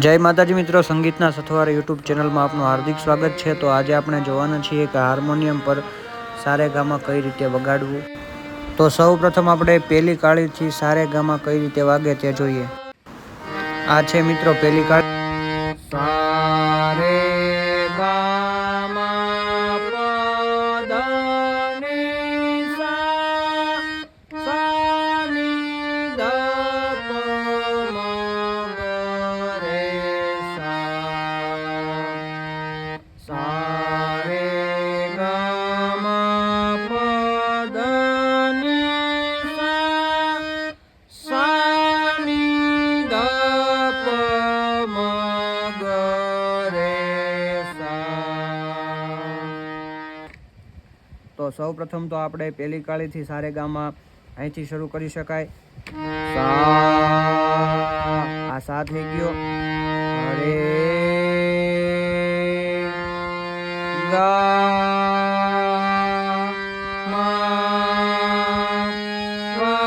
જય માતાજી મિત્રો, સંગીતના સથવારે યુટ્યુબ ચેનલમાં આપનું હાર્દિક સ્વાગત છે। તો આજે આપણે જોવાના છીએ કે હાર્મોનિયમ પર સારેગામા કઈ રીતે વગાડવું। તો સૌ પ્રથમ આપણે પહેલી કાળીથી સારેગામા કઈ રીતે વાગે તે જોઈએ। આ છે મિત્રો પહેલી કાળી। સારે ગામા પધનિ સા, સા ની ધ પ મ ગ રે સા। સારે ગામા પધનિ સા, સા ની ધ પ મ ગ રે સા। તો સૌ પ્રથમ તો આપણે પહેલી કાળીથી સારેગામા અહીંથી શરૂ કરી શકાય। સા, આ સા થઈ ગયો। રે ગા મા પા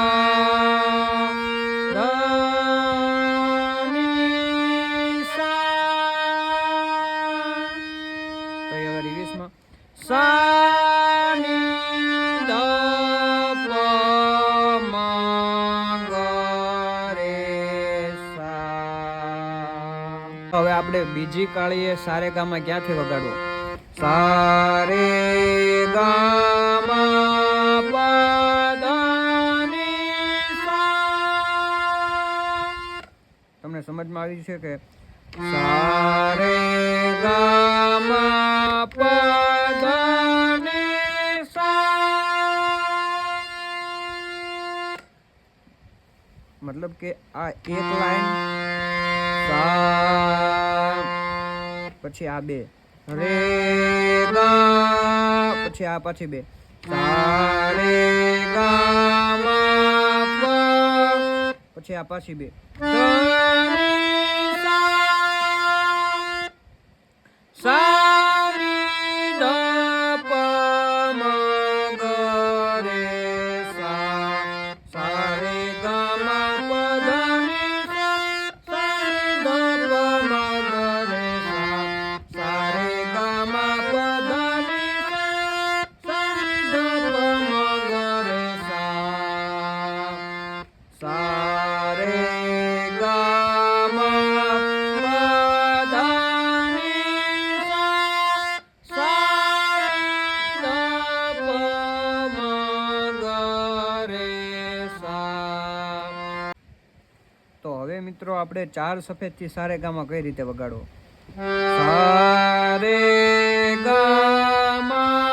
ધ ની સા। તો એ હવે રિવીસમાં સા ની ધ પ મ ગ રે સા। હવે આપણે બીજી કાળીએ સારેગામા ક્યાંથી વગાડવો। સારે ગામા પધનિ સા। તમને સમજમાં આવી છે કે સારે ગામા પધનિ સા, મતલબ કે આ એક લાઈન સા, પછી આ બે રે ગા, પછી આ પાછી બે સારે ગામા પ, પછી આ પાછી બે ધનિ સા, સા ની ધ પ મ ગ રે સા। સારે ગામા પધનિ સા, સા ની ધ પ મ ગ રે સા। સારે ગામા પધનિ સા, સા ની ધ પ મ ગ રે સા। સારે ગામા પધનિ સા, સા ની ધ પ મ ગ રે સા। તો હવે મિત્રો આપણે ચાર સફેદથી સારેગામા કઈ રીતે વગાડવો। સારે ગામા